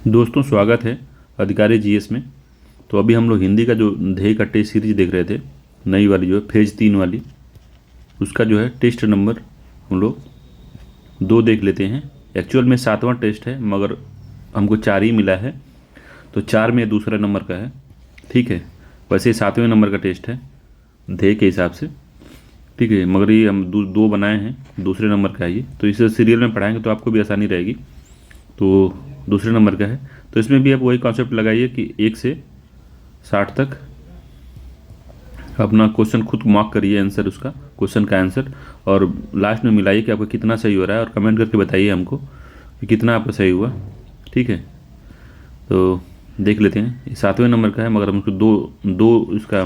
दोस्तों स्वागत है अधिकारी जीएस में। तो अभी हम लोग हिंदी का जो ध्येय का टेस्ट सीरीज देख रहे थे, नई वाली जो है फेज 3 वाली, उसका जो है टेस्ट नंबर हम लोग 2 देख लेते हैं। एक्चुअल में 7वां टेस्ट है मगर हमको 4 ही मिला है, तो 4 में दूसरा नंबर का है। ठीक है, वैसे 7वें नंबर का टेस्ट है ध्येय के हिसाब से। ठीक है, मगर ये हम दो बनाए हैं, दूसरे नंबर का है ये, तो इसे सीरियल में पढ़ाएंगे तो आपको भी आसानी रहेगी। तो दूसरे नंबर का है, तो इसमें भी आप वही कॉन्सेप्ट लगाइए कि 1 से 60 तक अपना क्वेश्चन खुद मार्क करिए, आंसर उसका, क्वेश्चन का आंसर, और लास्ट में मिलाइए कि आपका कितना सही हो रहा है, और कमेंट करके बताइए हमको कि कितना आपका सही हुआ। ठीक है, तो देख लेते हैं। ये 7वें नंबर का है मगर हम उसको दो दो इसका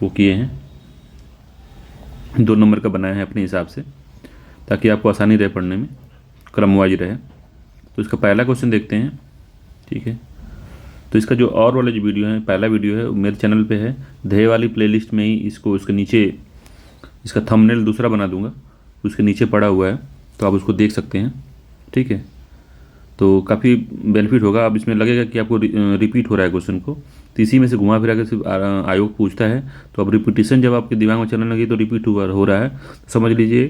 वो किए हैं, 2 नंबर का बनाया है अपने हिसाब से, ताकि आपको आसानी रहे पढ़ने में, क्रम वाइज रहे। तो इसका पहला क्वेश्चन देखते हैं। ठीक है, तो इसका जो और वाला जो वीडियो है, पहला वीडियो है, वो मेरे चैनल पे है, ध्येय वाली प्लेलिस्ट में ही इसको, उसके नीचे इसका थंबनेल दूसरा बना दूंगा, उसके नीचे पड़ा हुआ है, तो आप उसको देख सकते हैं। ठीक है, तो काफ़ी बेनिफिट होगा। अब इसमें लगेगा कि आपको रिपीट हो रहा है क्वेश्चन को, तो इसी में से घुमा फिरा के सिर्फ आयोग पूछता है, तो अब रिपीटिशन जब आपके दिमाग में चलने लगी तो रिपीट हो रहा है, तो समझ लीजिए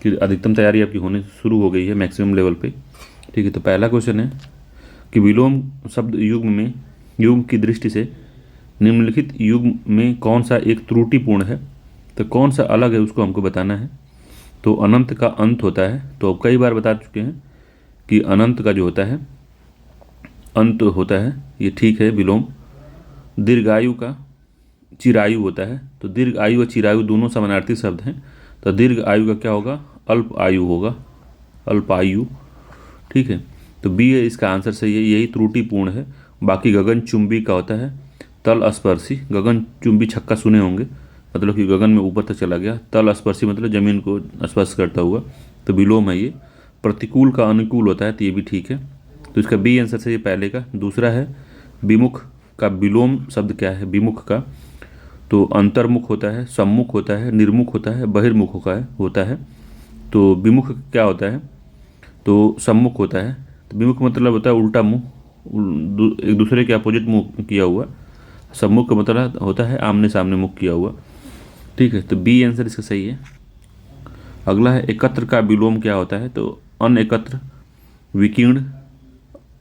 कि अधिकतम तैयारी आपकी होने शुरू हो गई है मैक्सिमम लेवल पे। ठीक है, तो पहला क्वेश्चन है कि विलोम शब्द युग्म की दृष्टि से निम्नलिखित युग्म में कौन सा एक त्रुटिपूर्ण है, तो कौन सा अलग है उसको हमको बताना है। तो अनंत का अंत होता है, तो अब कई बार बता चुके हैं कि अनंत का जो होता है अंत होता है, ये ठीक है विलोम। दीर्घायु का चिरायु होता है, तो दीर्घ आयु और चिरायु दोनों समानार्थी शब्द हैं, तो दीर्घ आयु का क्या होगा, अल्प आयु होगा, अल्पायु। ठीक है, तो बी है इसका आंसर सही है, यही त्रुटिपूर्ण है। बाकी गगनचुंबी का होता है तल स्पर्शी, गगनचुंबी छक्का सुने होंगे, मतलब कि गगन में ऊपर तक चला गया, तल स्पर्शी मतलब जमीन को स्पर्श करता हुआ, तो विलोम है ये। प्रतिकूल का अनुकूल होता है, तो ये भी ठीक है, तो इसका बी आंसर सही है पहले का। दूसरा है विमुख का विलोम शब्द क्या है, विमुख का, तो अंतर्मुख होता है, सम्मुख होता है, निर्मुख होता है, बहिर्मुख होता है। तो विमुख क्या होता है, तो सम्मुख होता है, तो विमुख मतलब होता है उल्टा मुंह, एक दूसरे के अपोजिट मुंह किया हुआ। सम्मुख का मतलब होता है आमने सामने मुख किया हुआ। ठीक है, तो बी आंसर इसका सही है। अगला है एकत्र का विलोम क्या होता है, तो अन एकत्र, विकीर्ण,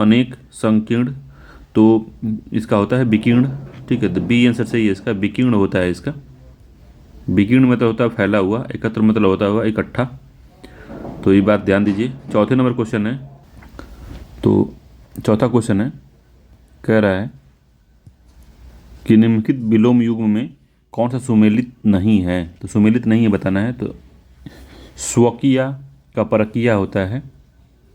अनेक, संकीर्ण, तो इसका होता है विकीर्ण। ठीक है, तो बी आंसर सही है इसका, विकीर्ण होता है इसका। विकीर्ण मतलब होता है फैला हुआ, एकत्र मतलब होता हुआ इकट्ठा, तो ये बात ध्यान दीजिए। चौथे नंबर क्वेश्चन है, तो चौथा क्वेश्चन है, कह रहा है कि निम्नलिखित विलोम युग्म में कौन सा सुमेलित नहीं है, तो सुमेलित नहीं है बताना है। तो स्वकीय का परकीय होता है,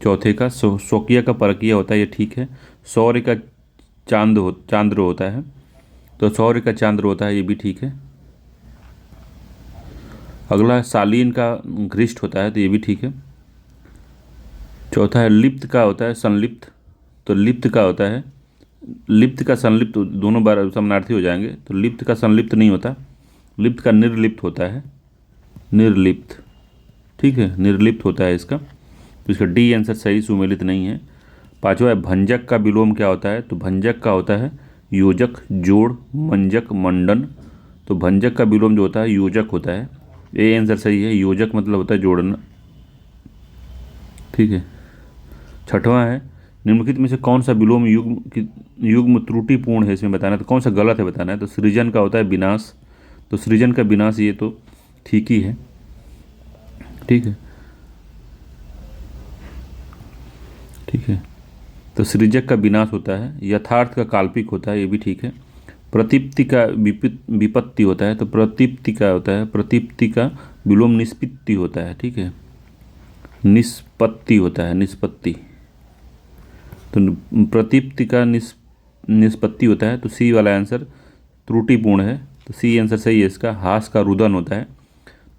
चौथे का स्वकीय का परकीय होता है, ये ठीक है। सौर्य का चांद्र होता है, तो सौर्य का चांद्र होता है, ये भी ठीक है। अगला शालीन का घृष्ट होता है, तो ये भी ठीक है। चौथा है लिप्त का होता है संलिप्त, तो लिप्त का होता है, लिप्त का संलिप्त दोनों बार समानार्थी हो जाएंगे, तो लिप्त का संलिप्त नहीं होता, लिप्त का निर्लिप्त होता है, निर्लिप्त। ठीक है, निर्लिप्त होता है इसका, तो इसका डी आंसर सही, सुमेलित नहीं है। पांचवा है भंजक का विलोम क्या होता है, तो भंजक का होता है योजक, जोड़, मंजक, मंडन, तो भंजक का विलोम जो होता है योजक होता है, ए आंसर सही है, योजक मतलब होता है जोड़ना। ठीक है, छठवां है निम्नलिखित में से कौन सा विलोम युग्म त्रुटिपूर्ण है, इसमें बताना है, तो कौन सा गलत है बताना है। तो सृजन का होता है विनाश, तो सृजन का विनाश ये तो ठीक ही है। ठीक है, ठीक है, तो सृजक का विनाश होता है। यथार्थ का काल्पनिक होता है, ये भी ठीक है। प्रतीप्ति का विपत्ति होता है, तो प्रतीप्ति का होता है, प्रतीप्ति का विलोम निष्पत्ति होता है। ठीक है, निष्पत्ति होता है, निष्पत्ति, तो प्रतीप्ति का निष्पत्ति होता है, तो सी वाला आंसर त्रुटिपूर्ण है, तो सी आंसर सही है इसका। हास का रुदन होता है,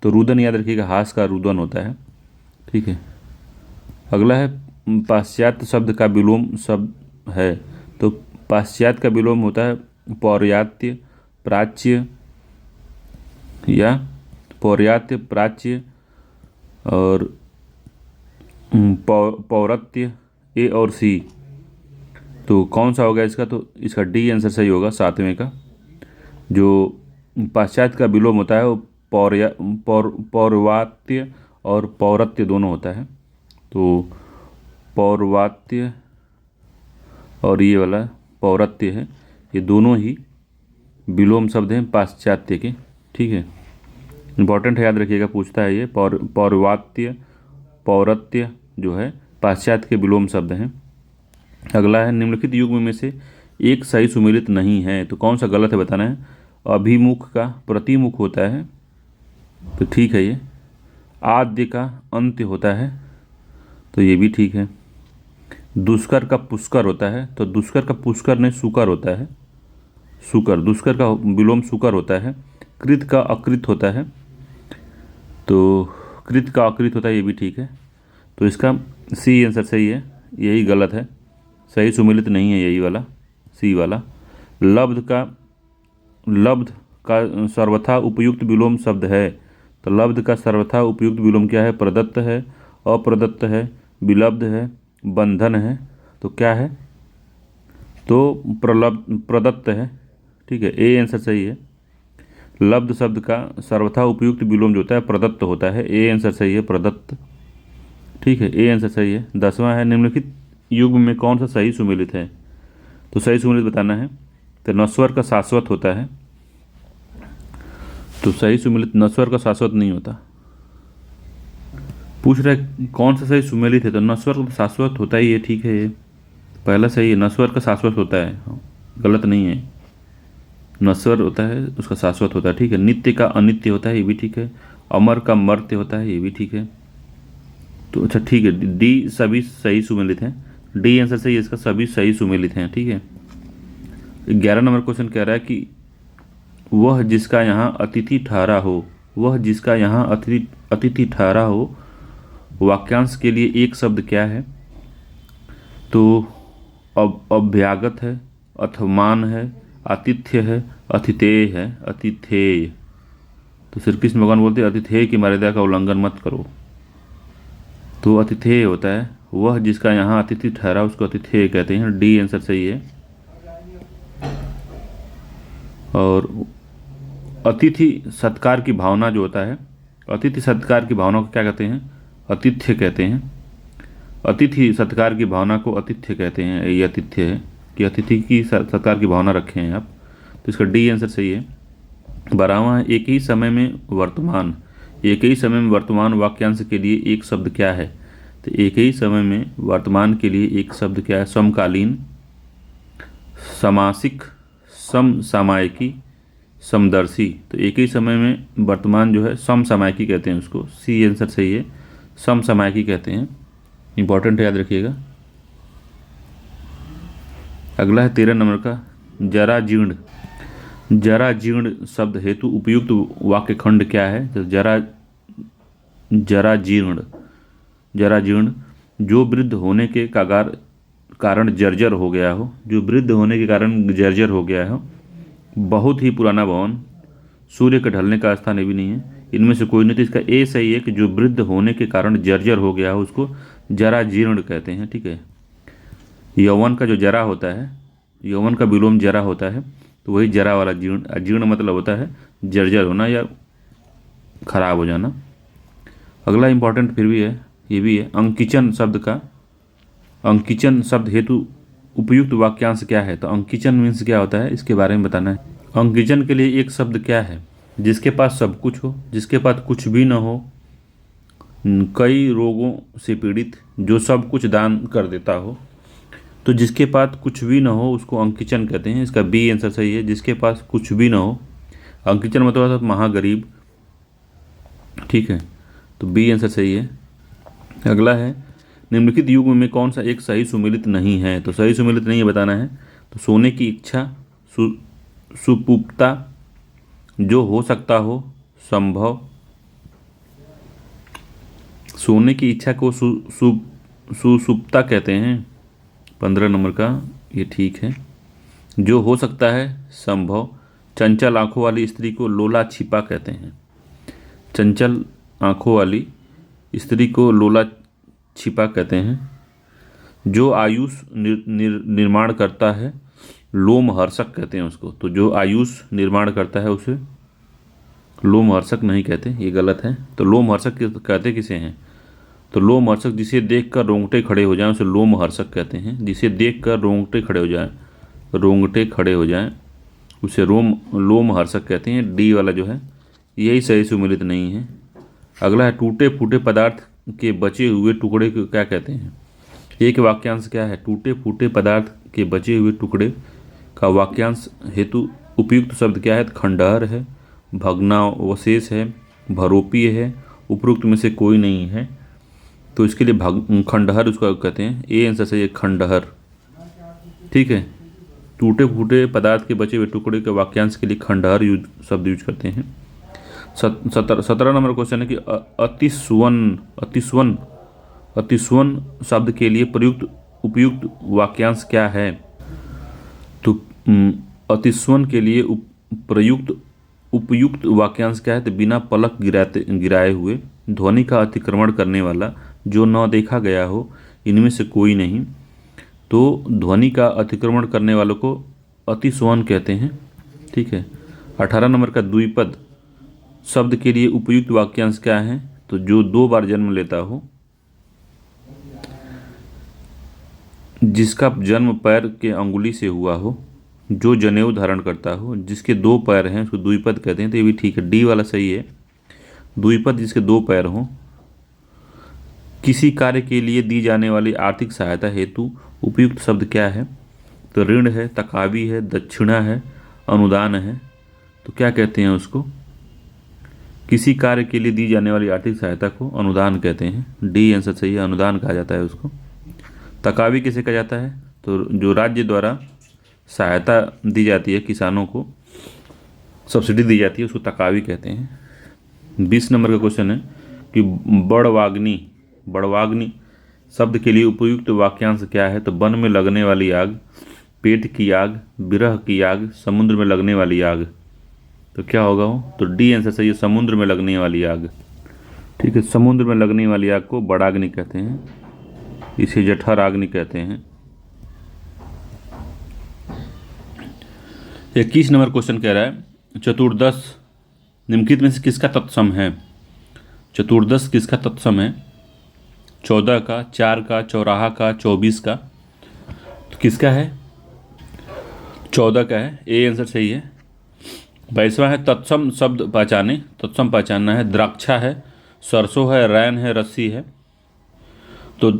तो रुदन याद रखिएगा, हास का रुदन होता है। ठीक है, अगला है पाश्चात्य शब्द का विलोम शब्द है, तो पाश्चात्य का विलोम होता है पौर्यात्य, प्राच्य, या पौर्यात्य, प्राच्य और पौरत्य, ए और सी। तो कौन सा होगा इसका? तो इसका डी आंसर सही होगा, 7वें का। जो पाश्चात्य का विलोम होता है वो पौर्वात्य और पौरत्य दोनों होता है। तो पौर्वात्य और ये वाला पौरत्य है, ये दोनों ही विलोम शब्द हैं पाश्चात्य के। ठीक है, इंपॉर्टेंट है, याद रखिएगा, पूछता है ये। पौर्वात्य पौरत्य जो है पाश्चात्य के विलोम शब्द हैं। अगला है, निम्नलिखित युग्म में से एक सही सुमेलित नहीं है। तो कौन सा गलत है बताना है। अभिमुख का प्रतिमुख होता है, तो ठीक है ये। आद्य का अंत्य होता है, तो ये भी ठीक है। दुष्कर का पुष्कर होता है, तो दुष्कर का पुष्कर नहीं सुकर होता है। सुकर, दुष्कर का विलोम सुकर होता है। कृत का अकृत होता है, तो कृत का अकृत होता है, ये भी ठीक है। तो इसका सी आंसर सही है, यही गलत है, सही सुमेलित नहीं है यही वाला, सी वाला। लब्ध का सर्वथा उपयुक्त विलोम शब्द है, तो लब्ध का सर्वथा उपयुक्त विलोम क्या है? प्रदत्त है, अप्रदत्त है, विलब्ध है, बंधन है। तो क्या है? तो प्रदत्त है। ठीक है, ए आंसर सही है। लब्ध शब्द का सर्वथा उपयुक्त विलोम जो होता है प्रदत्त होता है, ए आंसर सही है, प्रदत्त। ठीक है, ए आंसर सही है। 10वां है, निम्नलिखित युग्म में कौन सा सही सुमेलित है? तो सही सुमेलित बताना है। तो नस्वर का शाश्वत होता है, तो सही सुमेलित नस्वर का शाश्वत नहीं होता। पूछ रहे कौन सा सही सुमेलित है, तो नस्वर का शाश्वत होता ही है, ठीक है, ये पहला सही है, नस्वर का शाश्वत होता है, गलत नहीं है। नस्वर होता है उसका शाश्वत होता है, ठीक है। नित्य का अनित्य होता है, ये भी ठीक है। अमर का मर्त्य होता है, ये भी ठीक है। तो अच्छा ठीक है, डी सभी सही सुमेलित हैं, डी आंसर सही है इसका, सभी सही सुमेलित हैं। ठीक है, 11 नंबर क्वेश्चन कह रहा है कि वह जिसका यहाँ अतिथि ठहरा हो, वह जिसका यहाँ अतिथि ठहरा हो, वाक्यांश के लिए एक शब्द क्या है? तो अभ्यागत है, अथमान है, आतिथ्य है, अतिथेय है, अतिथेय। तो श्री कृष्ण भगवान बोलते हैं अतिथेय की मर्यादा का उल्लंघन मत करो, तो अतिथेय होता है। वह जिसका यहाँ अतिथि ठहरा उसको अतिथेय कहते हैं, डी आंसर सही है। और अतिथि सत्कार की भावना जो होता है, अतिथि सत्कार की भावना को क्या कहते हैं? आतिथ्य कहते हैं। अतिथि सत्कार की भावना को आतिथ्य कहते हैं, ये आतिथ्य है कि अतिथि की सत्कार की भावना रखे हैं आप, तो इसका डी आंसर सही है। 12वां है, एक ही समय में वर्तमान, एक ही समय में वर्तमान वाक्यांश के लिए एक शब्द क्या है? तो एक ही समय में वर्तमान के लिए एक शब्द क्या है? समकालीन, समासिक, समसामयिकी, समदर्शी। तो एक ही समय में वर्तमान जो है समसामयिकी कहते हैं उसको, सी आंसर सही है, समसामयिकी कहते हैं, इंपॉर्टेंट है, याद रखिएगा। अगला है 13 नंबर का, जरा जीर्ण। जरा जीर्ण शब्द हेतु उपयुक्त वाक्य खंड क्या है? तो जरा जीर्ण, जरा जीर्ण, जो वृद्ध होने के कारण जर्जर हो गया हो, जो वृद्ध होने के कारण जर्जर हो गया हो, बहुत ही पुराना भवन, सूर्य के ढलने का स्थान, ये भी नहीं है, इनमें से कोई नहीं। तो इसका ए सही है कि जो वृद्ध होने के कारण जर्जर हो गया हो उसको जरा जीर्ण कहते हैं। ठीक है, यौवन का जो जरा होता है, यौवन का विलोम जरा होता है, तो वही जरा वाला जीर्ण। जीर्ण मतलब होता है जर्जर होना या खराब हो जाना। अगला इंपॉर्टेंट फिर भी है, ये भी है, अंकिचन शब्द का, अंकिचन शब्द हेतु उपयुक्त वाक्यांश क्या है? तो अंकिचन मीन्स क्या होता है, इसके बारे में बताना है। अंकिचन के लिए एक शब्द क्या है? जिसके पास सब कुछ हो, जिसके पास कुछ भी न हो, कई रोगों से पीड़ित, जो सब कुछ दान कर देता हो। तो जिसके पास कुछ भी न हो उसको अंकिचन कहते हैं, इसका बी आंसर सही है, जिसके पास कुछ भी न हो। अंकिचन मतलब होता है महागरीब, ठीक है, तो बी आंसर सही है। अगला है, निम्नलिखित युग्म में कौन सा एक सही सुमेलित नहीं है? तो सही सुमेलित नहीं है बताना है। तो सोने की इच्छा, सुपुप्ता, जो हो सकता हो, संभव। सोने की इच्छा को सुसुप्ता कहते हैं, 15 नंबर का, ये ठीक है। जो हो सकता है, संभव। चंचल आंखों वाली स्त्री को लोला छिपा कहते हैं, चंचल आंखों वाली स्त्री को लोला छिपा कहते हैं। जो आयुष निर्माण करता है लोमहर्षक कहते हैं उसको। तो जो आयुष निर्माण करता है उसे लोमहर्षक नहीं कहते, ये गलत है। तो लोमहर्षक कहते किसे हैं? तो लोमहर्षक जिसे देखकर रोंगटे खड़े हो जाएं उसे लोमहर्षक कहते हैं। जिसे देखकर रोंगटे खड़े हो जाएं, रोंगटे खड़े हो जाएं उसे लोमहर्षक कहते हैं। डी वाला जो है यही सही सुमेलित नहीं है। अगला है टूटे फूटे पदार्थ के बचे हुए टुकड़े को क्या कहते हैं? एक वाक्यांश क्या है? टूटे फूटे पदार्थ के बचे हुए टुकड़े का वाक्यांश हेतु उपयुक्त शब्द क्या है? खंडहर है, भग्नावशेष है, भरोपीय है, उपरोक्त में से कोई नहीं है। तो इसके लिए खंडहर उसको कहते हैं। ए आंसर सही है, खंडहर। ठीक है, टूटे फूटे पदार्थ के बचे हुए टुकड़े के वाक्यांश के लिए खंडहर शब्द यूज करते हैं। 17 नंबर क्वेश्चन है कि अतिस्वन शब्द के लिए उपयुक्त वाक्यांश क्या है? तो अतिस्वन के लिए उपयुक्त वाक्यांश क्या है? तो बिना पलक गिराए हुए, ध्वनि का अतिक्रमण करने वाला, जो न देखा गया हो, इनमें से कोई नहीं। तो ध्वनि का अतिक्रमण करने वालों को अतिस्वन कहते हैं। ठीक है, 18 नंबर का द्विपद शब्द के लिए उपयुक्त वाक्यांश क्या है? तो जो 2 बार जन्म लेता हो, जिसका जन्म पैर के अंगुली से हुआ हो, जो जनेऊ धारण करता हो, जिसके 2 पैर हैं, उसको द्विपद कहते हैं। तो ये भी ठीक है, डी वाला सही है। द्विपद जिसके 2 पैर हों। किसी कार्य के लिए दी जाने वाली आर्थिक सहायता हेतु उपयुक्त शब्द क्या है? तो ऋण है, तकावी है, दक्षिणा है, अनुदान है। तो क्या कहते हैं उसको? किसी कार्य के लिए दी जाने वाली आर्थिक सहायता को अनुदान कहते हैं। डी आंसर सही है, अनुदान कहा जाता है उसको। तकावी किसे कहा जाता है? तो जो राज्य द्वारा सहायता दी जाती है, किसानों को सब्सिडी दी जाती है, उसको तकावी कहते हैं। 20 नंबर का क्वेश्चन है कि बड़वाग्नि शब्द के लिए उपयुक्त वाक्यांश क्या है? तो वन में लगने वाली आग, पेट की आग, विरह की आग, समुद्र में लगने वाली आग। तो क्या होगा वो? तो डी आंसर सही है, समुद्र में लगने वाली आग। ठीक है, समुद्र में लगने वाली आग को बड़ाग्नि कहते हैं, इसे जठराग्नि कहते हैं। 21 नंबर क्वेश्चन कह रहा है चतुर्दश निम्नलिखित में से किसका तत्सम है? चतुर्दश किसका तत्सम है? 14 का, 4 का, चौराहा का, 24 का। तो किसका है? 14 का है, ए आंसर सही है। 22वां है तत्सम शब्द पहचाने, तत्सम पहचानना है। द्राक्षा है, सरसों है, रैन है, रस्सी है। तो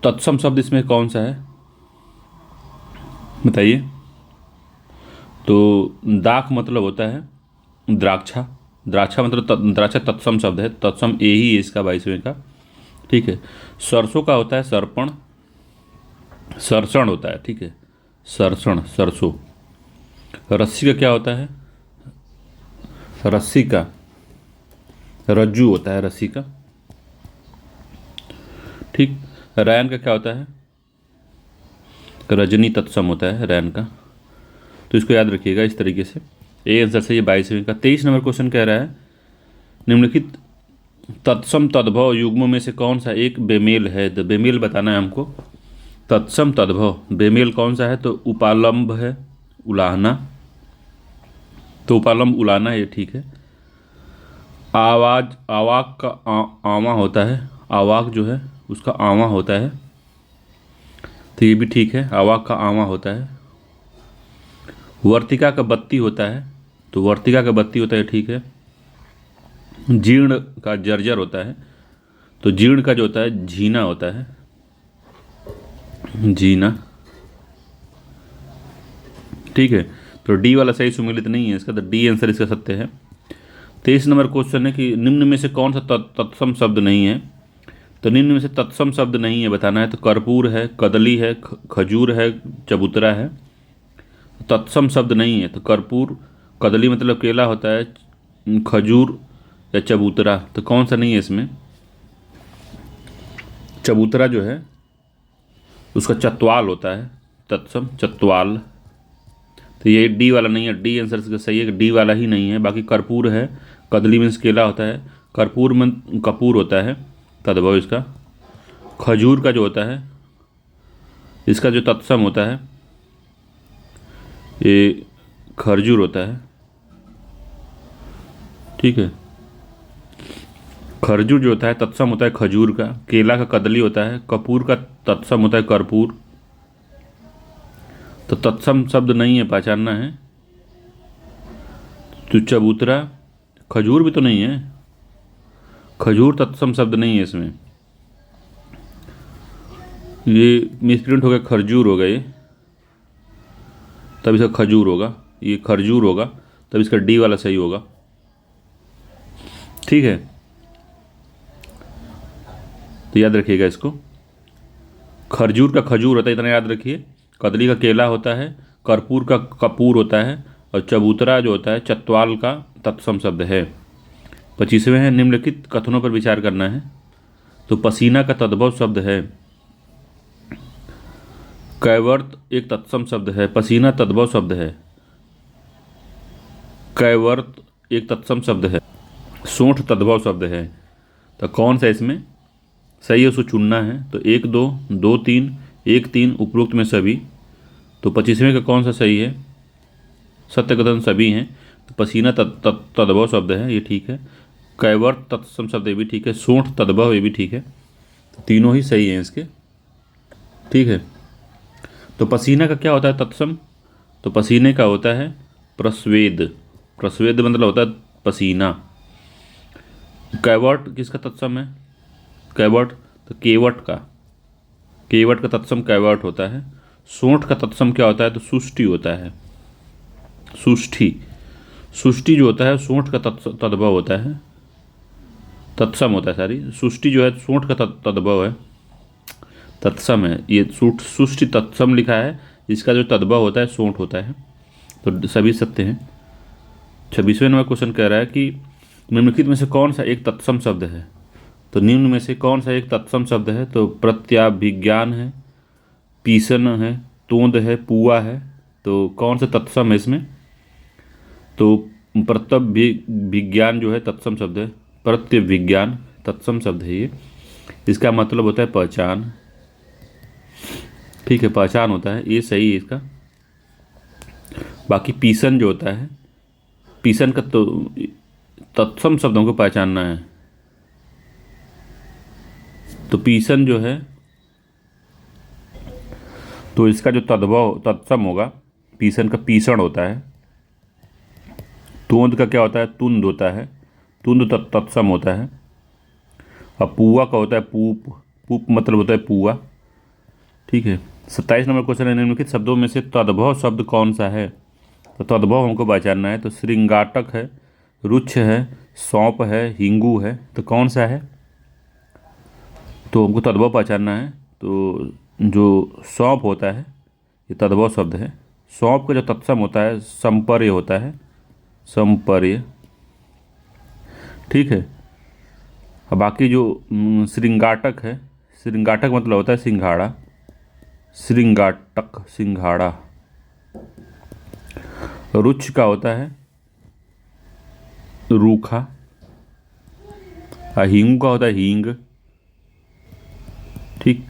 तत्सम शब्द इसमें कौन सा है बताइए? तो दाख मतलब होता है द्राक्षा, द्राक्षा मतलब द्राक्षा तत्सम शब्द है, तत्सम ए ही है इसका 22वें का। ठीक है, सरसों का होता है सरपण, सरसण होता है। ठीक है, सरसण, सरसों। रस्सी का क्या होता है? रस्सी का रज्जू होता है, रस्सी का। ठीक, रैन का क्या होता है? रजनी तत्सम होता है रैन का। तो इसको याद रखिएगा इस तरीके से। ए आंसर से ये 22वें का। 23 नंबर क्वेश्चन कह रहा है निम्नलिखित तत्सम तद्भव युग्मों में से कौन सा एक बेमेल है? तो बेमेल बताना है हमको। तत्सम तद्भव बेमेल कौन सा है? तो उपालंब है, उलाहना। तो उपालंब उलाहना, ये ठीक है। आवाक का आवा होता है, आवाक जो है उसका आवा होता है, तो ये भी ठीक है, आवाक का आवा होता है। वर्तिका का बत्ती होता है, तो वर्तिका का बत्ती होता है, ठीक है। जीर्ण का जर्जर होता है, तो जीर्ण का जो होता है झीना होता है, जीना। ठीक है, तो डी वाला सही सुमेलित नहीं है इसका, तो डी आंसर इसका सत्य है। 23 नंबर क्वेश्चन है कि निम्न में से कौन सा तत्सम शब्द नहीं है? तो निम्न में से तत्सम शब्द नहीं है बताना है। तो कर्पूर है, कदली है, खजूर है, चबूतरा है। तत्सम शब्द नहीं है, तो कर्पूर, कदली मतलब केला होता है, खजूर या चबूतरा। तो कौन सा नहीं है इसमें? चबूतरा जो है उसका चतवाल होता है, तत्सम चतवाल। तो ये डी वाला नहीं है, डी आंसर इसका सही है, डी वाला ही नहीं है। बाकी कर्पूर है, कदली मीन्स केला होता है, कर्पूर में कपूर होता है, तद्भव इसका। खजूर का जो होता है इसका जो तत्सम होता है ये खरजूर होता है, ठीक है। खरजूर जो होता है तत्सम होता है खजूर का, केला का कदली होता है, कपूर का तत्सम होता है कर्पूर। तो तत्सम शब्द नहीं है, पहचानना है। तो चबूतरा, खजूर भी तो नहीं है, खजूर तत्सम शब्द नहीं है इसमें। ये मिसप्रिंट हो गया, खरजूर हो गया ये, तब इसका खजूर होगा, ये खरजूर होगा, तब इसका डी वाला सही होगा, ठीक है। तो याद रखिएगा इसको, खरजूर का खजूर होता है, इतना याद रखिए। कदली का केला होता है, कर्पूर का कपूर होता है, और चबूतरा जो होता है चतवाल का तत्सम शब्द है। 25वें है, निम्नलिखित कथनों पर विचार करना है। तो पसीना का तद्भव शब्द है, कैवर्त एक तत्सम शब्द है, पसीना तद्भव शब्द है, कैवर्त एक तत्सम शब्द है, सोंठ तद्भव शब्द है। तो कौन सा इसमें सही है उसको चुनना है। तो 1 2 2 3 1 3 उपरोक्त में सभी। तो 25वें का कौन सा सही है? सत्य कथन सभी हैं। तो पसीना तद्भव शब्द है, ये ठीक है। कैवर्त तत्सम शब्द ये भी ठीक है, सोंठ तद्भव ये भी ठीक है। तो तीनों ही सही हैं इसके, ठीक है। तो पसीना का क्या होता है तत्सम? तो पसीने का होता है प्रस्वेद, प्रस्वेद मतलब होता है पसीना। कैवर्ट किसका तत्सम है? कैवर्ट, तो केवट का, केवट का तत्सम कैवर्ट होता है। सोंठ का तत्सम क्या होता है? तो सुष्टि होता है, सुष्टि। सुष्टि जो होता है सोंठ का तद्भव होता है, तत्सम होता है, सारी सुष्टि जो है सोंठ का तद्भव है, तत्सम है। ये सुष्टि तत्सम लिखा है, इसका जो तद्भव होता है सोंठ होता है। तो सभी सत्य हैं। 26वें नंबर क्वेश्चन कह रहा है कि निम्नलिखित में से कौन सा एक तत्सम शब्द है? तो निम्न में से कौन सा एक तत्सम शब्द है? तो प्रत्याभिज्ञान है, पीसन है, तोंद है, पुआ है। तो कौन सा तत्सम है इसमें? तो प्रत्यभिज्ञान जो है तत्सम शब्द है, प्रत्यभिज्ञान तत्सम शब्द है ये। इसका मतलब होता है पहचान, ठीक है, पहचान होता है, ये सही है इसका। बाकी पीसन जो होता है, पीसन का तो तत्सम शब्दों को पहचानना है। तो पीसन जो है तो इसका जो तद्भव तत्सम होगा, पीसन का पीसण होता है। तोंद का क्या होता है? तुंद होता है, तुंद तत्सम होता है। और पुआ का होता है पूप, पूप मतलब होता है पुआ, ठीक है। 27 नंबर क्वेश्चन है, निम्नलिखित शब्दों में से तद्भव शब्द कौन सा है? तो तद्भव हमको पहचानना है। तो श्रृंगाटक है, रुच्छ है, सौंप है, हिंगू है। तो कौन सा है? तो हमको तद्भव पहचानना है। तो जो सौंप होता है ये तद्भव शब्द है। सौंप का जो तत्सम होता है संपर्य होता है, संपर्य, ठीक है। और बाकी जो श्रृंगाटक है, श्रृंगाटक मतलब होता है सिंघाड़ा, श्रृंगाटक सिंघाड़ा। रुच्छ का होता है रूखा, और हींग का होता है हींग, ठीक।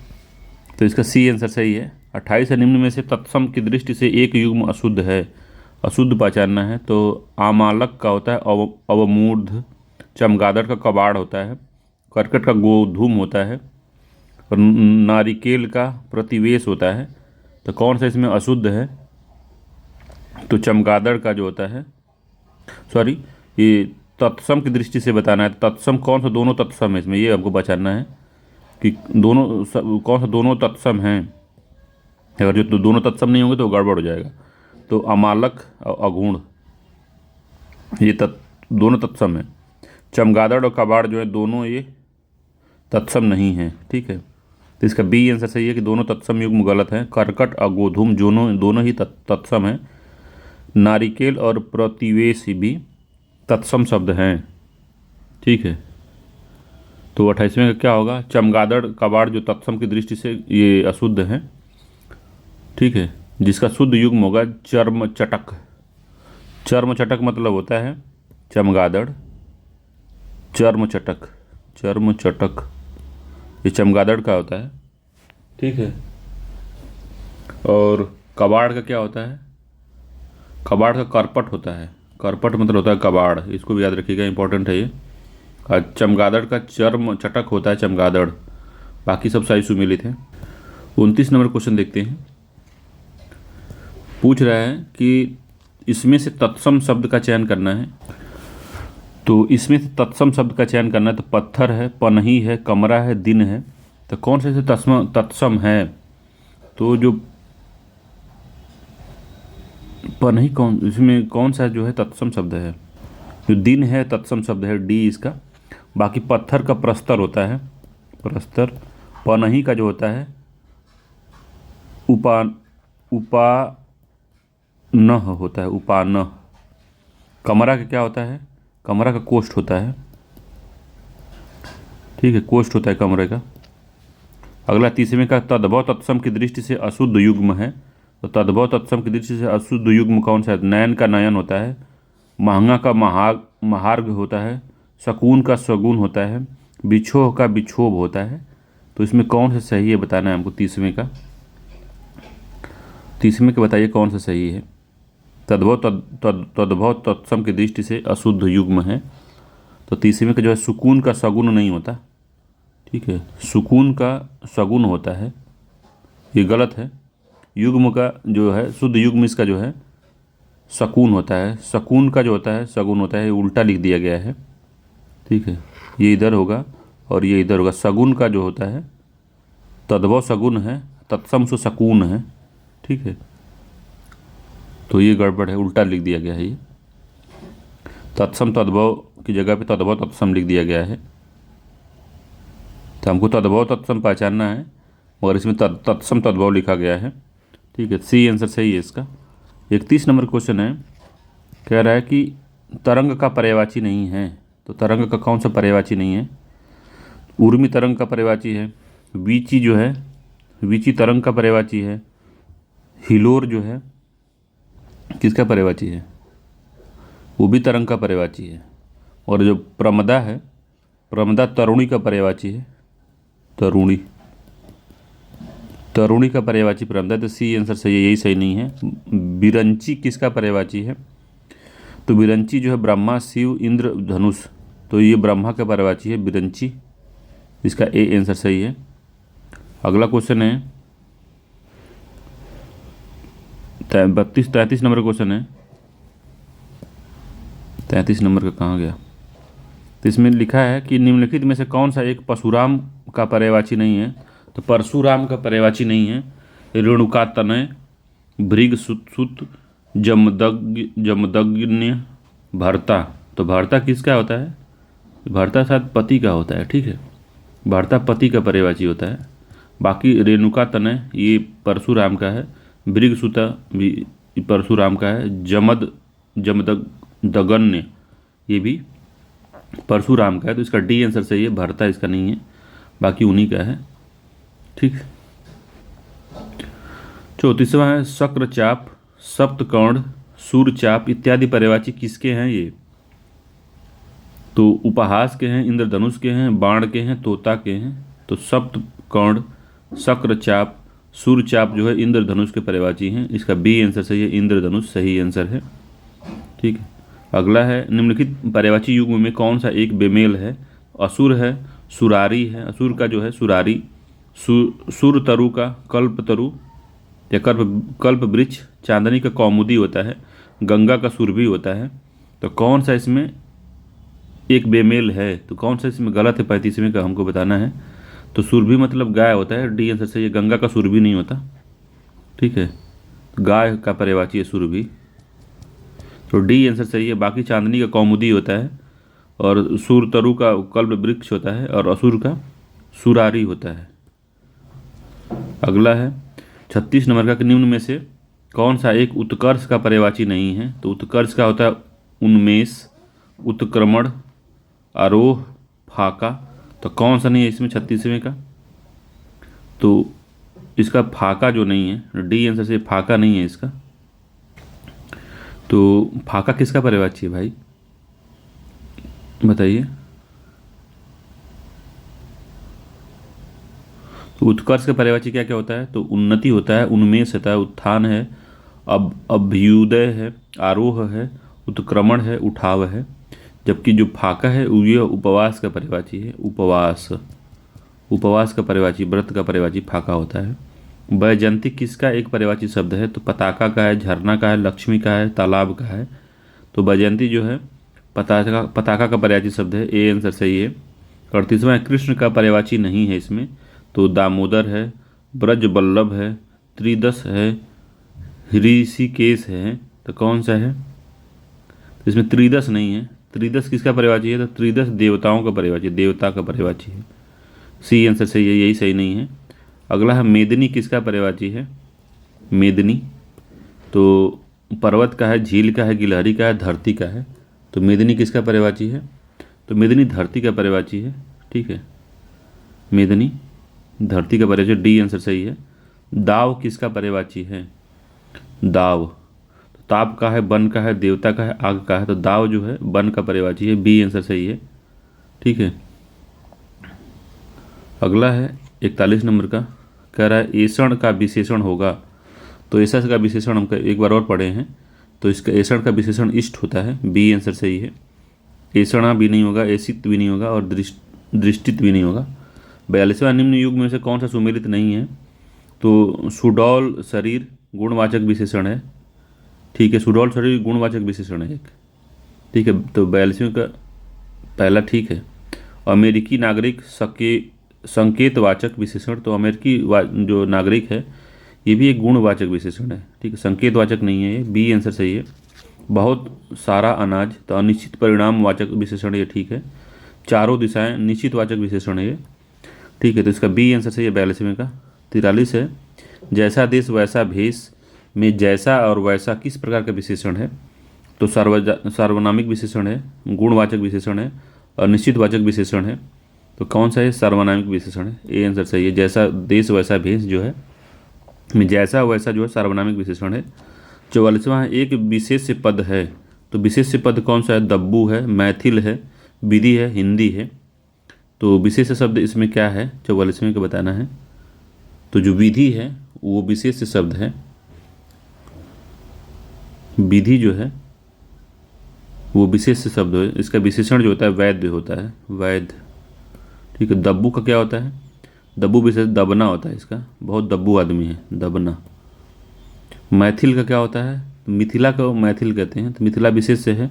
तो इसका सी आंसर सही है। 28 निम्न में से तत्सम की दृष्टि से एक युग्म अशुद्ध है, अशुद्ध पहचानना है। तो आमालक का होता है अवमूर्ध, चमगादड़ का कबाड़ होता है, करकट का गोधूम होता है, और नारिकेल का प्रतिवेश होता है। तो कौन सा इसमें अशुद्ध है? तो चमगादड़ का जो होता है, सॉरी, ये तत्सम की दृष्टि से बताना है। तत्सम कौन सा दोनों तत्सम है इसमें, ये हमको पहचानना है कि दोनों कौन सा दोनों तत्सम हैं। अगर जो दोनों तत्सम नहीं होंगे तो गड़बड़ हो जाएगा। तो अमालक और अगुण ये दोनों तत्सम है। चमगादड़ और कबाड़ जो है दोनों ये तत्सम नहीं है, ठीक है। तो इसका बी आंसर सही है कि दोनों तत्सम युग्म गलत है। करकट और गोधूम दोनों ही तत्सम है। नारिकेल और प्रतिवेश भी तत्सम शब्द हैं, ठीक है। तो 28वें का क्या होगा? चमगादड़ कबाड़ जो तत्सम की दृष्टि से ये अशुद्ध है, ठीक है। जिसका शुद्ध युग्म होगा चर्म चटक। चर्म चटक मतलब होता है चमगादड़, चर्म चटक, चर्म चटक ये चमगादड़ का होता है, ठीक है। और कबाड़ का क्या होता है? कबाड़ का करपट होता है। करपट मतलब होता है कबाड़, इसको भी याद रखिएगा, इंपॉर्टेंट है ये। और चमगादड़ का चर्म चटक होता है चमगादड़। बाकी सब सही सुमेलित है। 29 नंबर क्वेश्चन देखते हैं। पूछ रहा है कि इसमें से तत्सम शब्द का चयन करना है। तो इसमें से तत्सम शब्द का चयन करना है। तो पत्थर है, पनही है, कमरा है, दिन है। तो कौन से तत्सम है? तो जो पनही इसमें कौन सा जो है तत्सम शब्द है? जो दिन है तत्सम शब्द है, डी इसका। बाकी पत्थर का प्रस्तर होता है, प्रस्तर। पनही का जो होता है उपा उपानह होता है, उपानह। कमरा का क्या होता है? कमरा का कोष्ठ होता है, ठीक है, कोष्ठ होता है कमरे का। अगला 30वें का तद्भव तत्सम की दृष्टि से अशुद्ध युग्म है। तो तद्भव तत्सम की दृष्टि से अशुद्ध युग्म कौन सा है? नयन का नयन होता है, महंगा का महार्घ होता है, शकुन का शगुन होता है, बिछोह का बिछोभ होता है। तो इसमें कौन सा सही है बताना है हमको। 30वें का बताइए कौन सा सही है। तद्भव तत्सम की दृष्टि से अशुद्ध युग्म है। तो 30वें का जो है सुकून का सगुन नहीं होता, ठीक है, सुकून का सगुन होता है, ये गलत है। युग्म का जो है शुद्ध युग्म इसका जो है सकून होता है, सकून का जो होता है सगुन होता है, ये उल्टा लिख दिया गया है, ठीक है, ये इधर होगा और ये इधर होगा। सगुन का जो होता है तद्भव सगुन है, तत्सम सो सकून है, ठीक है, तो ये गड़बड़ है, उल्टा लिख दिया गया है। ये तत्सम तद्भव की जगह पे तद्भव तत्सम लिख दिया गया है। तो हमको तद्भव तत्सम पहचानना है और इसमें तत्सम तद्भव लिखा गया है, ठीक है, सी आंसर सही है इसका। 31 नंबर क्वेश्चन है, कह रहा है कि तरंग का पर्यायवाची नहीं है। तो तरंग का कौन सा पर्यायवाची नहीं है? ऊर्मी तरंग का पर्यायवाची है, वीची जो है वीची तरंग का पर्यायवाची है, हिलोर जो है किसका पर्यायवाची है? वो भी तरंग का पर्यायवाची है। और जो प्रमदा है, प्रमदा तरुणी का पर्यायवाची है, तरुणी का पर्यायवाची प्रमदा। तो सी आंसर सही है, यही सही नहीं है। बिरंची किसका पर्यायवाची है? तो बिरंची जो है ब्रह्मा, शिव, इंद्र, धनुष। तो ये ब्रह्मा का पर्यायवाची है बिरंची, इसका ए आंसर सही है। अगला क्वेश्चन है 33 नंबर क्वेश्चन है। 33 नंबर का कहाँ गया? तो इसमें लिखा है कि निम्नलिखित में से कौन सा एक परशुराम का पर्यायवाची नहीं है? तो परशुराम का पर्यायवाची नहीं है रेणुका तनय, भृग सुत, जमदग्नि, भर्ता। तो भर्ता किसका होता है? भर्ता शायद पति का होता है, ठीक है, भर्ता पति का पर्यायवाची होता है। बाकी रेणुका तनय ये परशुराम का है, भृग सुता भी परशुराम का है, जमदग्नि ये भी परशुराम का है। तो इसका डी आंसर सही है, भरता इसका नहीं है, बाकी उन्हीं का है, ठीक। 34वां है शक्रचाप, सप्तकर्ण, सूर्यचाप इत्यादि पर्यायवाची किसके हैं ये? तो उपहास के हैं, इंद्रधनुष के हैं, बाण के हैं, तोता के हैं। तो सप्तकर्ण, शक्रचाप, सूर्यचाप जो है इंद्रधनुष के पर्यायवाची हैं। इसका बी आंसर सही है, इंद्रधनुष सही आंसर है, ठीक है। अगला है निम्नलिखित पर्यायवाची युग्म में कौन सा एक बेमेल है? असुर है, सुरारी है, असुर का जो है सुरारी, सुरतरु का कल्पतरु या कल्प वृक्ष, चांदनी का कौमुदी होता है, गंगा का सुरभि होता है। तो कौन सा इसमें एक बेमेल है? तो कौन सा इसमें गलत है? 35वें का हमको बताना है। तो सुरभि मतलब गाय होता है, डी आंसर सही है, गंगा का सुरभि नहीं होता, ठीक है, गाय का पर्यायवाची है सुरभि, तो डी आंसर सही है। बाकी चांदनी का कौमुदी होता है और सूरतरु का कल्प वृक्ष होता है और असुर का सुरारी होता है। अगला है 36 नंबर का कि निम्न में से कौन सा एक उत्कर्ष का पर्यायवाची नहीं है? तो उत्कर्ष का होता है उन्मेष, उत्क्रमण, आरोह, फाका। तो कौन सा नहीं है इसमें 36वें का? तो इसका फाका जो नहीं है, डी आंसर से फाका नहीं है इसका। तो फाका किसका पर्यायवाची है भाई, बताइए? तो उत्कर्ष का पर्यायवाची क्या क्या होता है? तो उन्नति होता है, उन्मेष होता है, उत्थान है, अभ्युदय है, आरोह है, उत्क्रमण है, उठाव है। जबकि जो फाका है ये उपवास का पर्यायवाची है। उपवास का पर्यायवाची, व्रत का पर्यायवाची फाका होता है। वैजयंती किसका एक पर्यायवाची शब्द है? तो पताका का है, झरना का है, लक्ष्मी का है, तालाब का है। तो वैजयंती जो है पताका का पर्यायवाची शब्द है। ए आंसर सही है। 38वां कृष्ण का पर्यायवाची नहीं है इसमें, तो दामोदर है, ब्रज बल्लभ है, त्रिदश है, ऋषिकेश है। तो कौन सा है? तो इसमें त्रिदश नहीं है। त्रिदश किसका पर्यायवाची है? तो त्रिदश देवताओं का पर्यायवाची, देवता का पर्यायवाची है। सी आंसर सही है, यही सही नहीं है। अगला है मेदिनी किसका पर्यायवाची है? मेदिनी तो पर्वत का है, झील का है, गिलहरी का है, धरती का है। तो मेदिनी किसका पर्यायवाची है? तो मेदिनी धरती का पर्यायवाची है। ठीक है, मेदिनी धरती का पर्यायवाची, डी आंसर सही है। दाव किसका पर्यायवाची है? दाव तो ताप का है, वन का है, देवता का है, आग का है। तो दाव जो है वन का पर्यायवाची है। बी आंसर सही है। ठीक है, अगला है 41 नंबर का, कह रहा है ऐसण का विशेषण होगा। तो ऐसा का विशेषण हम एक बार और पढ़े हैं। तो इसका ऐसण का विशेषण इष्ट होता है। बी आंसर सही है। ऐसणा भी नहीं होगा, ऐसित भी नहीं होगा और दृष्टित भी नहीं होगा। 42वां निम्न युग में से कौन सा सुमेलित नहीं है? तो सुडौल शरीर गुणवाचक विशेषण है। ठीक है, सुडौल शरीर गुणवाचक विशेषण है एक। ठीक है, तो 42वें का पहला ठीक है। अमेरिकी नागरिक संकेतवाचक विशेषण, तो अमेरिकी जो नागरिक है ये भी एक गुणवाचक विशेषण है। ठीक है, संकेतवाचक नहीं है ये। बी आंसर सही है। बहुत सारा अनाज, तो अनिश्चित परिणाम वाचक विशेषण ये ठीक है। चारों दिशाएं निश्चित वाचक विशेषण है ये। ठीक है, तो इसका बी आंसर सही है 42वें का। 43 है, जैसा देश वैसा भेष में जैसा और वैसा किस प्रकार का विशेषण है? तो सार्वनामिक विशेषण है, गुणवाचक विशेषण है और निश्चितवाचक विशेषण है। तो कौन सा है? सार्वनामिक विशेषण है। ए आंसर सही है। जैसा देश वैसा भेष जो है में जैसा वैसा जो है सार्वनामिक विशेषण है। 44वां है, एक विशेष पद है। तो विशेष पद कौन सा है? दब्बू है, मैथिल है, विधि है, हिंदी है। तो विशेष शब्द इसमें क्या है? 44वें का बताना है। तो जो विधि है वो विशेष शब्द है। विधि जो है वो विशेष शब्द है। इसका विशेषण जो होता है वैद्य होता है, वैद्य। ठीक है, दब्बू का क्या होता है? दब्बू विशेष दबना होता है इसका, बहुत दब्बू आदमी है, दबना। मैथिल का क्या होता है? मिथिला को मैथिल कहते हैं। तो मिथिला विशेष से है,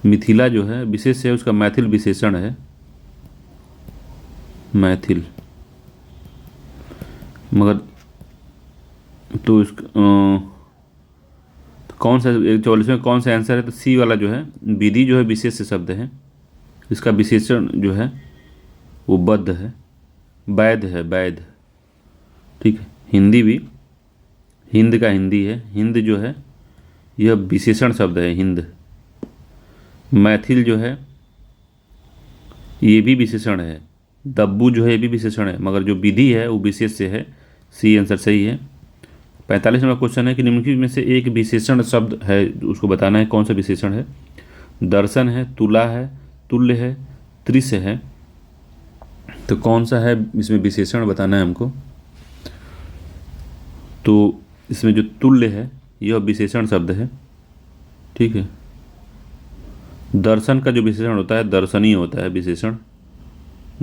मिथिला जो है विशेष से है, उसका मैथिल विशेषण है, मैथिल। मगर तो कौन सा 44वें कौन सा आंसर है? तो सी वाला जो है, विधि जो है विशेष से शब्द है। इसका विशेषण जो है वो बद्ध है, वैध है, वैध। ठीक है, हिंदी भी, हिंद का हिंदी है, हिंद जो है यह विशेषण शब्द है, हिंद। मैथिल जो है ये भी विशेषण है। दब्बू जो है ये भी विशेषण है, मगर जो विधि है वो विशेष से है। सी आंसर सही है। 45 नंबर क्वेश्चन है कि निम्नलिखित में से एक विशेषण शब्द है, उसको बताना है कौन सा विशेषण है। दर्शन है, तुला है, तुल्य है, त्रिश है। तो कौन सा है इसमें विशेषण बताना है हमको। तो इसमें जो तुल्य है यह विशेषण शब्द है। ठीक है, दर्शन का जो विशेषण होता है दर्शनीय होता है विशेषण,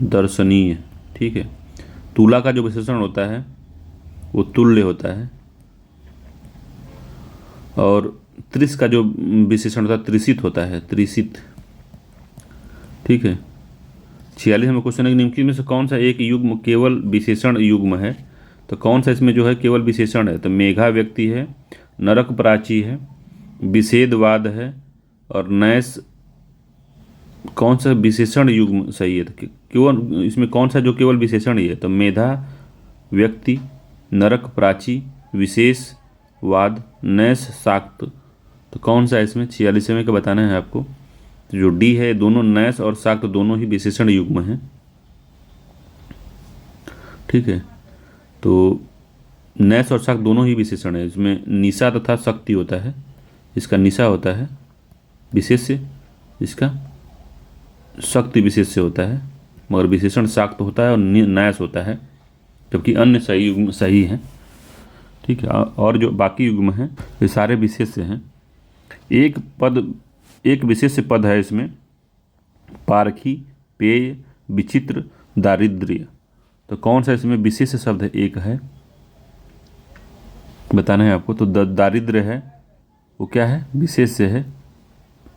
दर्शनीय। ठीक है, तुला का जो विशेषण होता है वो तुल्य होता है। और त्रिश का जो विशेषण होता है त्रिशित होता है, त्रिशित। ठीक है, 46 में क्वेश्चन है कि निम्नलिखित में से कौन सा एक युग्म केवल विशेषण युग्म है। तो कौन सा इसमें जो है केवल विशेषण है? तो मेघा व्यक्ति है, नरक प्राची है, विषेदवाद है और नैस। कौन सा विशेषण युग्म सही है? तो केवल इसमें कौन सा जो केवल विशेषण ही है? तो मेधा व्यक्ति, नरक प्राची, विशेषवाद, नैस, शाक्त। तो कौन सा इसमें 46वें का बताना है आपको। तो जो डी है, दोनों नैस और शाक्त दोनों ही विशेषण युग्म हैं। ठीक है, तो नैस और शाक्त दोनों ही विशेषण है। इसमें निशा तथा शक्ति होता है, इसका निशा होता है विशेष से, इसका शक्ति विशेष से होता है। मगर विशेषण शाक्त होता है और न्यास होता है, जबकि अन्य सही युग्म सही हैं। ठीक है, और जो बाकी युग्म हैं ये सारे विशेष्य हैं। एक विशेष्य पद है इसमें, पारखी, पेय, विचित्र, दारिद्र्य। तो कौन सा इसमें विशेष्य शब्द है? एक है, बताना है आपको। तो दारिद्र्य है, वो क्या है? विशेष्य है,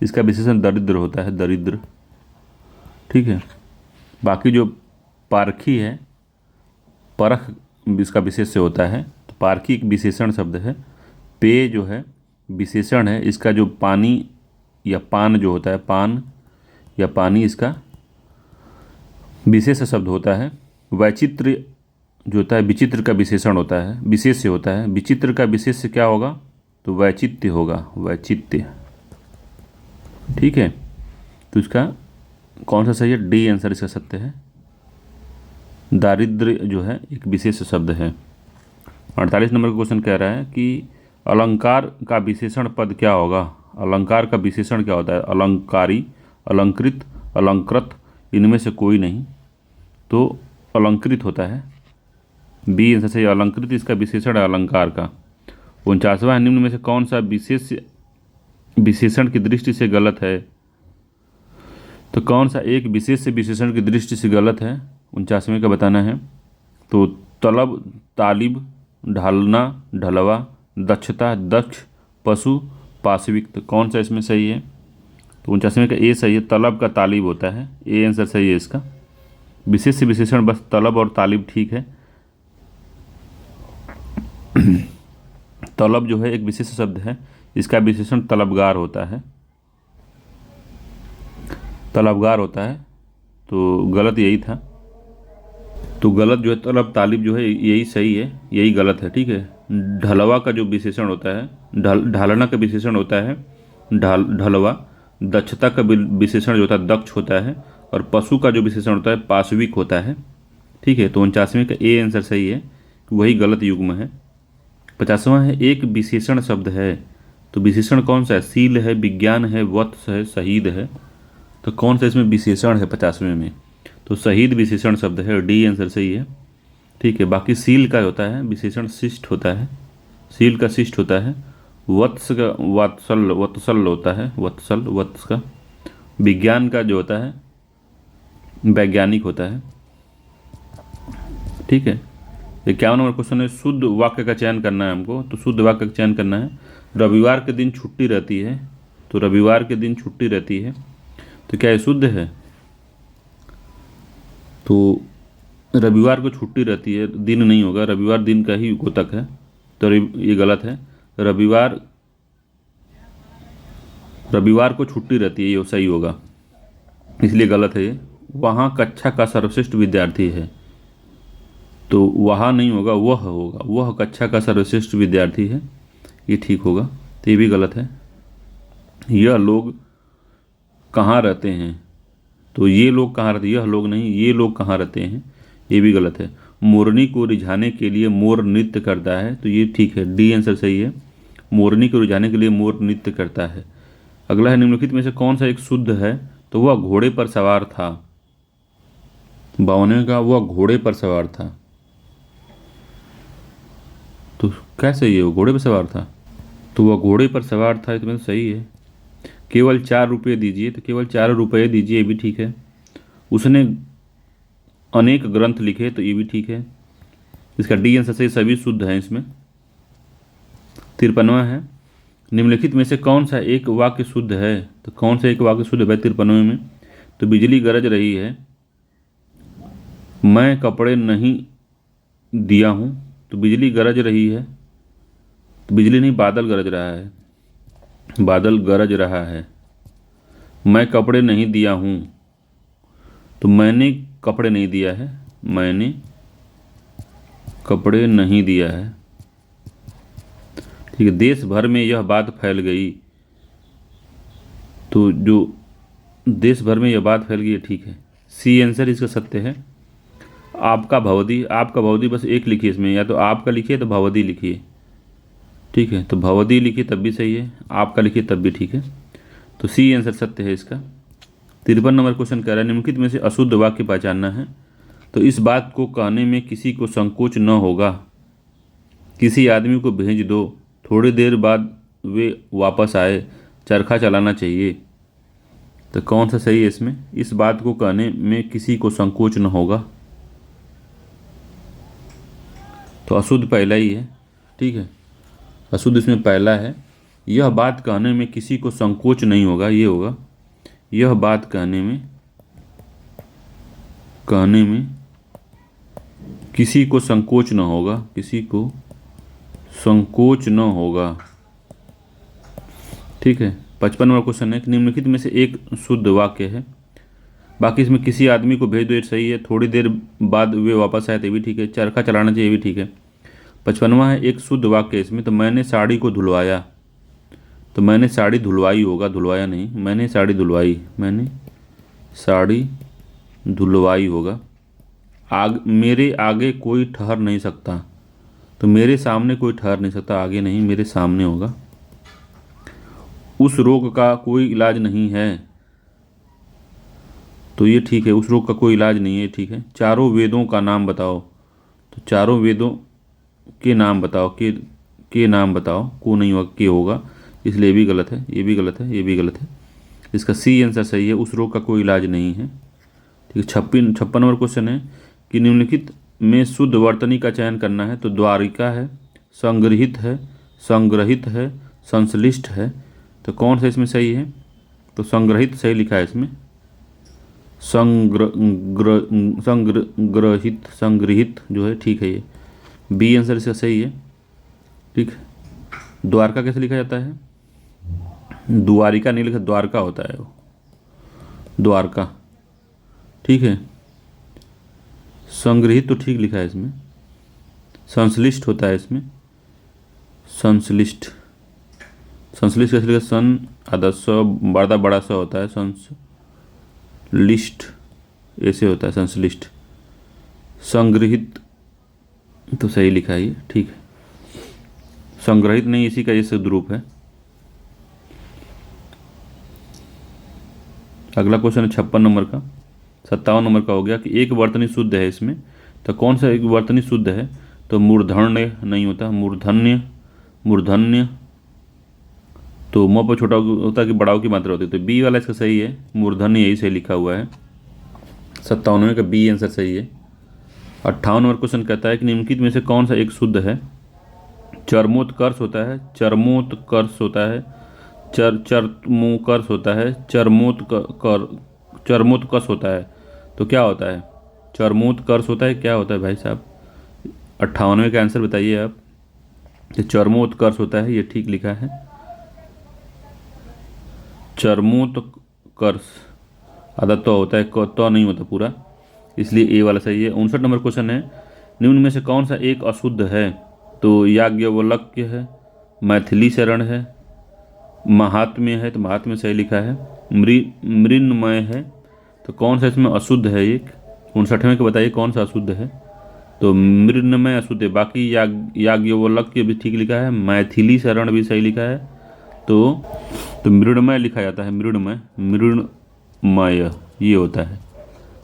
इसका विशेषण दरिद्र होता है, दरिद्र। ठीक है, बाकी जो पारखी है, परख इसका विशेष्य होता है, तो पारखी एक विशेषण शब्द है। पेय जो है विशेषण है, इसका जो पानी या पान जो होता है, पान या पानी इसका विशेष शब्द होता है। वैचित्र जो होता है विचित्र का विशेषण होता है, विशेष्य होता है। विचित्र का विशेष्य क्या होगा? तो वैचित्य होगा, वैचित्य। ठीक है, तो इसका कौन सा सही है? डी आंसर इसका सत्य है। दारिद्र्य जो है एक विशेष शब्द है। 48 नंबर का क्वेश्चन कह रहा है कि अलंकार का विशेषण पद क्या होगा? अलंकार का विशेषण क्या होता है? अलंकारी, अलंकृत, अलंकृत, इनमें से कोई नहीं, तो अलंकृत होता है। बी आंसर सही, अलंकृत इसका विशेषण है अलंकार का। 49वां निम्न में से कौन सा विशेषण की दृष्टि से गलत है? तो कौन सा एक विशेष विशेषण की दृष्टि से गलत है? 49वें का बताना है। तो तलब, तालिब, ढालना, ढलवा, दक्षता, दक्ष, पशु, पाशविक। तो कौन सा इसमें सही है? तो 49वें का ए सही है, तलब का तालिब होता है, ए आंसर सही है इसका। विशेष विशेषण बस तलब और तालिब ठीक है। तलब जो है एक विशेष शब्द है, इसका विशेषण तलबगार होता है, तलबगार होता है, तो गलत यही था। तो गलत जो है तलब तालिब जो है यही सही है, यही गलत है। ठीक है, ढलवा का जो विशेषण होता है, ढालना का विशेषण होता है ढलवा, दक्षता का विशेषण जो होता है दक्ष होता है, और पशु का जो विशेषण होता है पाशविक होता है। ठीक है, तो 49वें का ए आंसर सही है, वही गलत युग्म है। 50वां है एक विशेषण शब्द है, तो विशेषण कौन सा है? सील है, विज्ञान है, वत्स है, शहीद है। तो कौन सा इसमें विशेषण है 50वें में? तो शहीद विशेषण शब्द है, डी आंसर सही है। ठीक है, बाकी सील का होता है विशेषण शिष्ट होता है, सील का शिष्ट होता है। वत्स का वत्सल होता है, वत्सल वत्स का। विज्ञान का जो होता है वैज्ञानिक होता है। ठीक है, 51 नंबर क्वेश्चन है, शुद्ध वाक्य का चयन करना है हमको। तो शुद्ध वाक्य का चयन करना है। रविवार के दिन छुट्टी रहती है, तो रविवार के दिन छुट्टी रहती है, तो क्या ये शुद्ध है? तो रविवार को छुट्टी रहती है, दिन नहीं होगा, रविवार दिन का ही गोतक है, तो ये गलत है। रविवार को छुट्टी रहती है, ये सही होगा, इसलिए गलत है ये। वहाँ कक्षा का सर्वश्रेष्ठ विद्यार्थी है, तो वहाँ नहीं होगा, वह होगा, वह कक्षा का सर्वश्रेष्ठ विद्यार्थी है, ये ठीक होगा, तो ये भी गलत है। यह लोग कहाँ रहते हैं? तो ये लोग कहाँ रहते हैं, यह लोग नहीं, ये लोग कहाँ रहते हैं, ये भी गलत है। मोरनी को रिझाने के लिए मोर नृत्य करता है, तो ये ठीक है, डी आंसर सही है। मोरनी को रिझाने के लिए मोर नृत्य करता है। अगला है, निम्नलिखित में से कौन सा एक शुद्ध है? तो वह घोड़े पर सवार था। 52 का वह घोड़े पर सवार था, तो कैसे ये वो घोड़े पर सवार था? तो वह घोड़े पर सवार था, तो सही है। केवल 4 रुपये दीजिए, तो केवल 4 रुपये दीजिए, ये भी ठीक है। उसने अनेक ग्रंथ लिखे, तो ये भी ठीक है, इसका डी आंसर सही, सभी शुद्ध हैं इसमें। 53वां है, निम्नलिखित में से कौन सा एक वाक्य शुद्ध है? तो कौन सा एक वाक्य शुद्ध है 53वें में? तो बिजली गरज रही है, मैं कपड़े नहीं दिया हूँ, तो बिजली गरज रही है, तो बिजली नहीं, बादल गरज रहा है, बादल गरज रहा है। मैं कपड़े नहीं दिया हूँ, तो मैंने कपड़े नहीं दिया है, मैंने कपड़े नहीं दिया है। ठीक है, देश भर में यह बात फैल गई, तो जो देश भर में यह बात फैल गई, ठीक है, सी आंसर इसका सत्य है। आपका भवदी बस एक लिखिए इसमें, या तो आपका लिखिए तो भवदी लिखिए। ठीक है, तो भवदी लिखिए तब भी सही है, आपका लिखिए तब भी ठीक है, तो सी आंसर सत्य है इसका। 53 नंबर क्वेश्चन कह रहा है निम्नलिखित में से अशुद्ध वाक्य पहचानना है। तो इस बात को कहने में किसी को संकोच न होगा, किसी आदमी को भेज दो, थोड़ी देर बाद वे वापस आए, चरखा चलाना चाहिए। तो कौन सा सही है इसमें? इस बात को कहने में किसी को संकोच न होगा, तो अशुद्ध पहला ही है। ठीक है, अशुद्ध इसमें पहला है। यह बात कहने में किसी को संकोच नहीं होगा, ये होगा यह बात कहने में किसी को संकोच न होगा, किसी को संकोच न होगा। ठीक है, 55 नंबर क्वेश्चन है कि निम्नलिखित में से एक शुद्ध वाक्य है। बाकी इसमें किसी आदमी को भेज दो, ये सही है। थोड़ी देर बाद वे वापस आए, तो भी ठीक है। चरखा चलाना चाहिए, भी ठीक है। 55वां है एक शुद्ध वाक्य इसमें। तो मैंने साड़ी को धुलवाया, तो मैंने साड़ी धुलवाई होगा, धुलवाया नहीं। मैंने साड़ी धुलवाई होगा। मेरे आगे कोई ठहर नहीं सकता, तो मेरे सामने कोई ठहर नहीं सकता, आगे नहीं, मेरे सामने होगा। उस रोग का कोई इलाज नहीं है, तो ये ठीक है। उस रोग का कोई इलाज नहीं है, ठीक है। चारों वेदों का नाम बताओ, तो चारों वेदों के नाम बताओ। के नाम बताओ, को नहीं होगा, के होगा, इसलिए ये भी गलत है, ये भी गलत है, ये भी गलत है। इसका सी आंसर सही है, उस रोग का कोई इलाज नहीं है। ठीक है। 56 नंबर क्वेश्चन है कि निम्नलिखित में शुद्ध वर्तनी का चयन करना है। तो द्वारिका है, संग्रहित है, संश्लिष्ट है। तो कौन सा इसमें सही है? तो संग्रहित सही लिखा है इसमें। संग्रहित जो है ठीक है, ये बी आंसर इसका सही है। ठीक है। द्वारका कैसे लिखा जाता है? द्वारिका नहीं लिखा, द्वारका होता है वो, द्वारका। ठीक है। संग्रहित तो ठीक लिखा है इसमें, संश्लिष्ट होता है इसमें, संश्लिष्ट कैसे लिखा? सन आधा स बड़ा सा होता है, संश्लिष्ट ऐसे होता है, संश्लिष्ट। संग्रहित तो सही लिखा है ये, ठीक है। संग्रहित नहीं, इसी का ये सद्रूप है। अगला क्वेश्चन है 56 नंबर का। 57 नंबर का हो गया कि एक वर्तनी शुद्ध है इसमें। तो कौन सा एक वर्तनी शुद्ध है? तो मूर्धन्य नहीं होता, मूर्धन्य तो म पर छोटा होता है कि बड़ाओं की मात्रा होती है, तो बी वाला इसका सही है, मूर्धन्य यही सही लिखा हुआ है। 57वें का बी आंसर सही है। 58 नंबर क्वेश्चन कहता है कि निम्नलिखित में से कौन सा एक शुद्ध है? चरमोत्कर्ष होता है, चरमोत्कर्ष होता है, चरमोत्कर्ष होता है, चरमोत्कर्ष होता है। तो क्या होता है? चरमोत्कर्ष होता है, क्या होता है भाई साहब? 58वें का आंसर बताइए आप। तो चरमोत्कर्ष होता है, ये ठीक लिखा है, चरमोत्कर्ष। आधा तो होता है, तो नहीं होता पूरा, इसलिए ए वाला सही है। 59 नंबर क्वेश्चन है निम्न में से कौन सा एक अशुद्ध है? तो याज्ञवल्क्य है, मैथिली शरण है, महात्म्य है, तो महात्म्य सही लिखा है। मृन्मय है, तो कौन सा इसमें अशुद्ध है? एक 59वें के बताइए कौन सा अशुद्ध है? तो मृन्मय अशुद्ध है। बाकी याज्ञवल्क्य भी ठीक लिखा है, मैथिली शरण भी सही लिखा है। तो मृण्मय लिखा जाता है, मृण्मय ये होता है,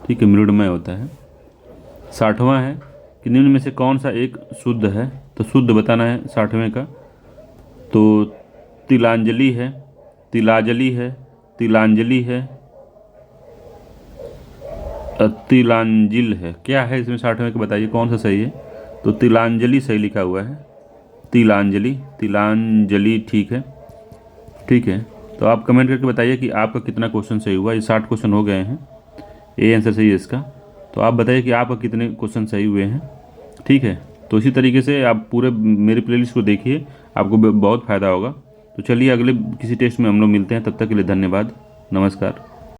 ठीक है, मृण्मय होता है। 60वां है कि निम्न में से कौन सा एक शुद्ध है? तो शुद्ध बताना है 60वें का। तो तिलांजलि है, तिलांजलि है, तिलांजलि है, तिलांजिल है। क्या है इसमें 60वें का बताइए कौन सा सही है? तो तिलांजलि सही लिखा हुआ है, तिलांजलि ठीक है, ठीक है। तो आप कमेंट करके बताइए कि आपका कितना क्वेश्चन सही हुआ। ये 60 क्वेश्चन हो गए हैं, ए आंसर सही है इसका। तो आप बताइए कि आपका कितने क्वेश्चन सही हुए हैं, ठीक है। तो इसी तरीके से आप पूरे मेरी प्लेलिस्ट को देखिए, आपको बहुत फ़ायदा होगा। तो चलिए अगले किसी टेस्ट में हम लोग मिलते हैं, तब तक के लिए धन्यवाद, नमस्कार।